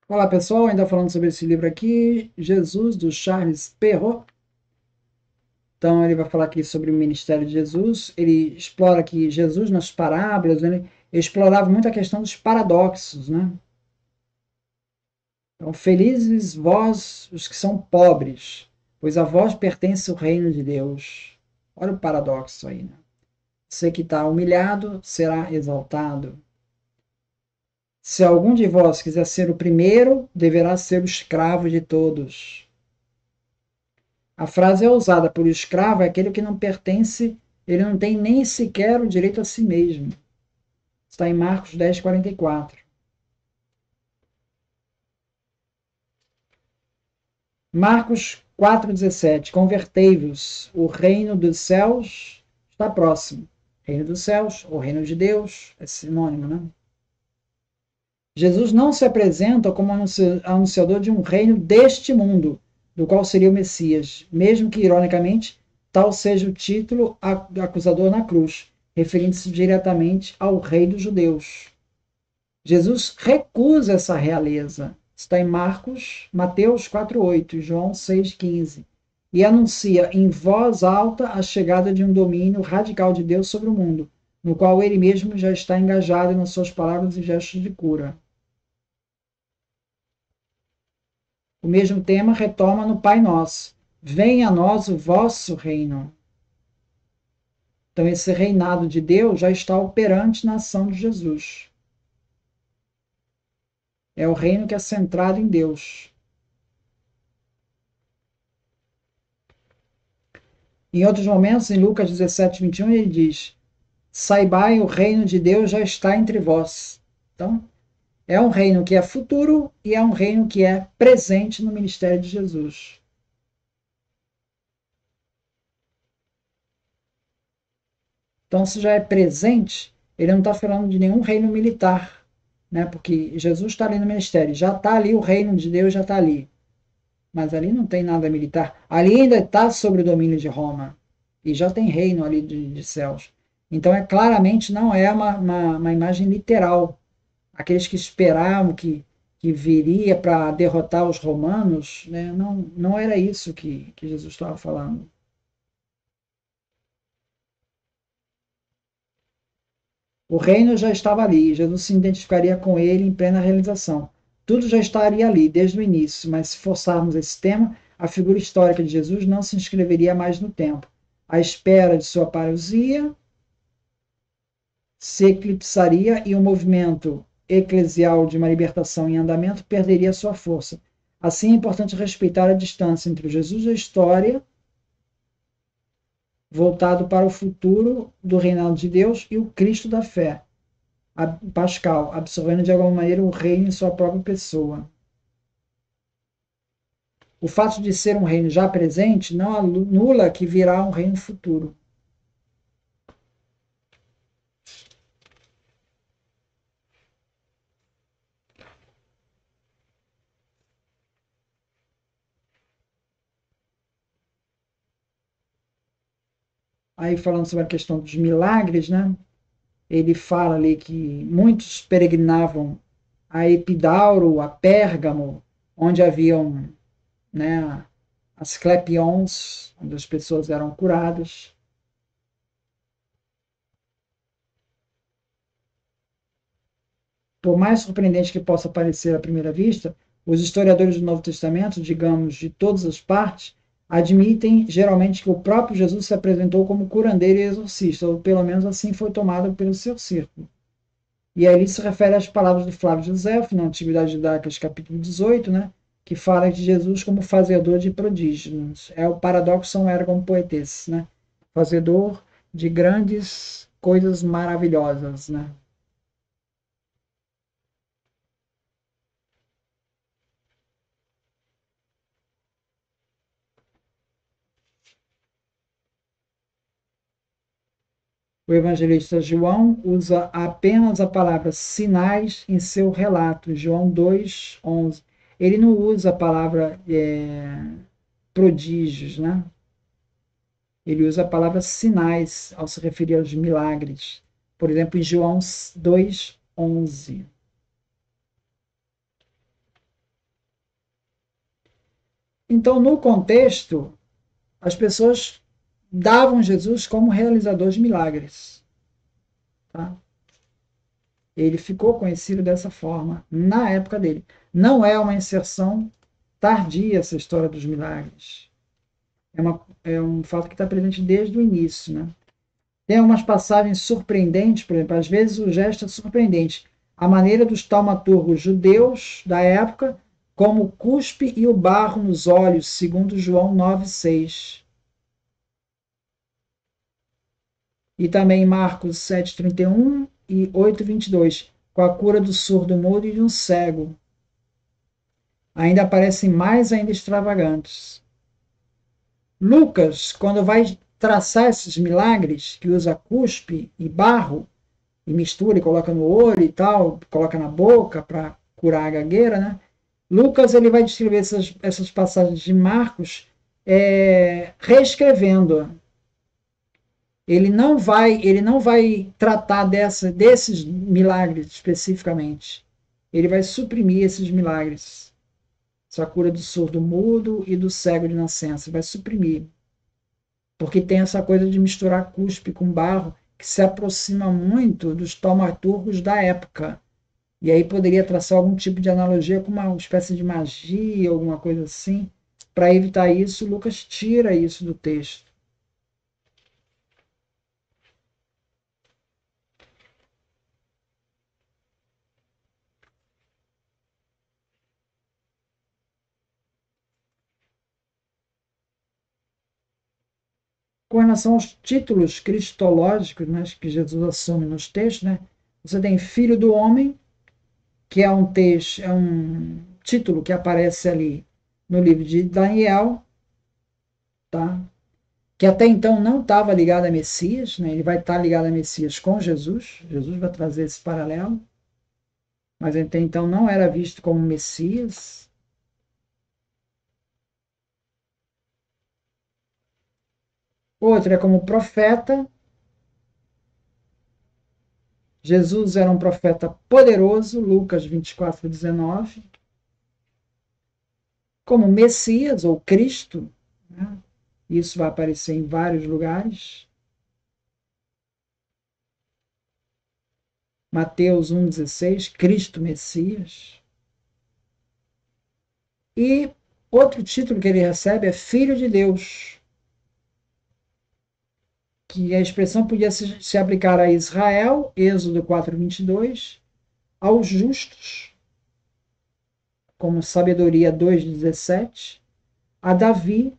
Olá pessoal, ainda falando sobre esse livro aqui, Jesus, do Charles Perrault. Então ele vai falar aqui sobre o ministério de Jesus. Ele explora aqui Jesus nas parábolas, ele explorava muito a questão dos paradoxos, né? Então, felizes vós os que são pobres, pois a vós pertence o reino de Deus. Olha o paradoxo aí, né? Você que está humilhado será exaltado. Se algum de vós quiser ser o primeiro, deverá ser o escravo de todos. A frase é usada por escravo, é aquele que não pertence, ele não tem nem sequer o direito a si mesmo. Está em Marcos 10:44. Marcos 4:17. Convertei-vos, o reino dos céus está próximo. Reino dos céus, ou reino de Deus, é sinônimo, né? Jesus não se apresenta como anunciador de um reino deste mundo, do qual seria o Messias, mesmo que, ironicamente, tal seja o título acusador na cruz, referindo-se diretamente ao rei dos judeus. Jesus recusa essa realeza. Está em Mateus 4:8, João 6:15, e anuncia em voz alta a chegada de um domínio radical de Deus sobre o mundo, no qual ele mesmo já está engajado nas suas palavras e gestos de cura. O mesmo tema retoma no Pai Nosso. Venha a nós o vosso reino. Então, esse reinado de Deus já está operante na ação de Jesus. É o reino que é centrado em Deus. Em outros momentos, em Lucas 17:21, ele diz: Saibai, o reino de Deus já está entre vós. Então, é um reino que é futuro e é um reino que é presente no ministério de Jesus. Então, se já é presente, ele não está falando de nenhum reino militar, né? Porque Jesus está ali no ministério, já está ali o reino de Deus, já está ali. Mas ali não tem nada militar. Ali ainda está sob o domínio de Roma. E já tem reino ali de céus. Então, claramente, não é uma imagem literal. Aqueles que esperavam que viria para derrotar os romanos, né? Não era isso que Jesus estava falando. O reino já estava ali, Jesus se identificaria com ele em plena realização. Tudo já estaria ali desde o início, mas se forçarmos esse tema, a figura histórica de Jesus não se inscreveria mais no tempo. A espera de sua parousia se eclipsaria e o movimento eclesial de uma libertação em andamento perderia sua força. Assim, é importante respeitar a distância entre o Jesus da história, voltado para o futuro do reinado de Deus, e o Cristo da fé, Pascal, absorvendo de alguma maneira o reino em sua própria pessoa. O fato de ser um reino já presente não anula que virá um reino futuro. Aí falando sobre a questão dos milagres, né? Ele fala ali que muitos peregrinavam a Epidauro, a Pérgamo, onde haviam, né, as clepions, onde as pessoas eram curadas. Por mais surpreendente que possa parecer à primeira vista, os historiadores do Novo Testamento, digamos, de todas as partes, admitem geralmente que o próprio Jesus se apresentou como curandeiro e exorcista, ou pelo menos assim foi tomado pelo seu círculo. E aí ele se refere às palavras de Flávio José, na Antiguidade Judaica, capítulo 18, né, que fala de Jesus como fazedor de prodígios. É o paradoxon ergon poetes, né? Fazedor de grandes coisas maravilhosas, né? O evangelista João usa apenas a palavra sinais em seu relato, João 2:11. Ele não usa a palavra prodígios, né? Ele usa a palavra sinais ao se referir aos milagres. Por exemplo, em João 2:11. Então, no contexto, as pessoas davam Jesus como realizador de milagres. Tá? Ele ficou conhecido dessa forma na época dele. Não é uma inserção tardia essa história dos milagres. É um fato que está presente desde o início. Né? Tem umas passagens surpreendentes, por exemplo, às vezes o gesto é surpreendente. A maneira dos taumaturgos judeus da época, como o cuspe e o barro nos olhos, segundo João 9,6. E também Marcos 7,31 e 8,22, com a cura do surdo-mudo e de um cego. Ainda aparecem mais ainda extravagantes. Lucas, quando vai traçar esses milagres, que usa cuspe e barro, e mistura e coloca no olho e tal, coloca na boca para curar a gagueira, né? Lucas ele vai descrever essas passagens de Marcos reescrevendo. Ele não vai tratar desses milagres especificamente. Ele vai suprimir esses milagres. Essa cura do surdo mudo e do cego de nascença. Vai suprimir. Porque tem essa coisa de misturar cuspe com barro que se aproxima muito dos taumaturgos da época. E aí poderia traçar algum tipo de analogia com uma espécie de magia, alguma coisa assim. Para evitar isso, Lucas tira isso do texto. Com relação aos títulos cristológicos, né, que Jesus assume nos textos, né, você tem Filho do Homem, que é um texto, é um título que aparece ali no livro de Daniel, tá? Que até então não estava ligado a Messias, né? Ele vai estar ligado a Messias com Jesus. Jesus vai trazer esse paralelo, mas até então não era visto como Messias. Outro é como profeta. Jesus era um profeta poderoso, Lucas 24:19. Como Messias ou Cristo, né? Isso vai aparecer em vários lugares. Mateus 1,16, Cristo Messias. E outro título que ele recebe é Filho de Deus, que a expressão podia se aplicar a Israel, Êxodo 4:22, aos justos, como Sabedoria 2:17, a Davi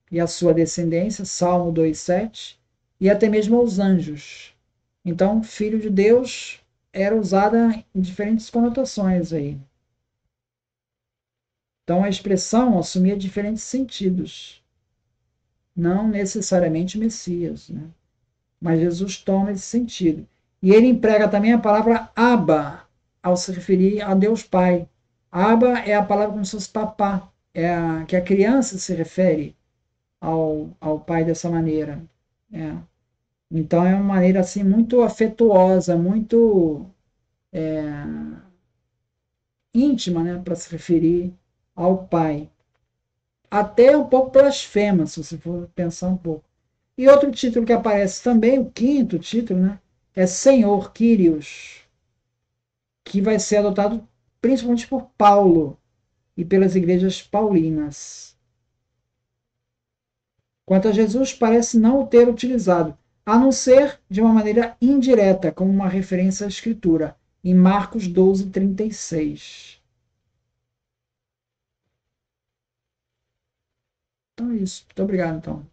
e a sua descendência, Salmo 2:7, e até mesmo aos anjos. Então, Filho de Deus era usada em diferentes conotações aí. Então, a expressão assumia diferentes sentidos, não necessariamente Messias, né? Mas Jesus toma esse sentido. E ele emprega também a palavra Abba, ao se referir a Deus Pai. Abba é a palavra como se fosse papá, que a criança se refere ao pai dessa maneira. É. Então é uma maneira assim muito afetuosa, muito íntima, né, para se referir ao pai. Até um pouco blasfema, se você for pensar um pouco. E outro título que aparece também, o quinto título, né, é Senhor Kyrios, que vai ser adotado principalmente por Paulo e pelas igrejas paulinas. Quanto a Jesus, parece não o ter utilizado, a não ser de uma maneira indireta, como uma referência à Escritura, em Marcos 12:36. Então é isso. Muito obrigado, então.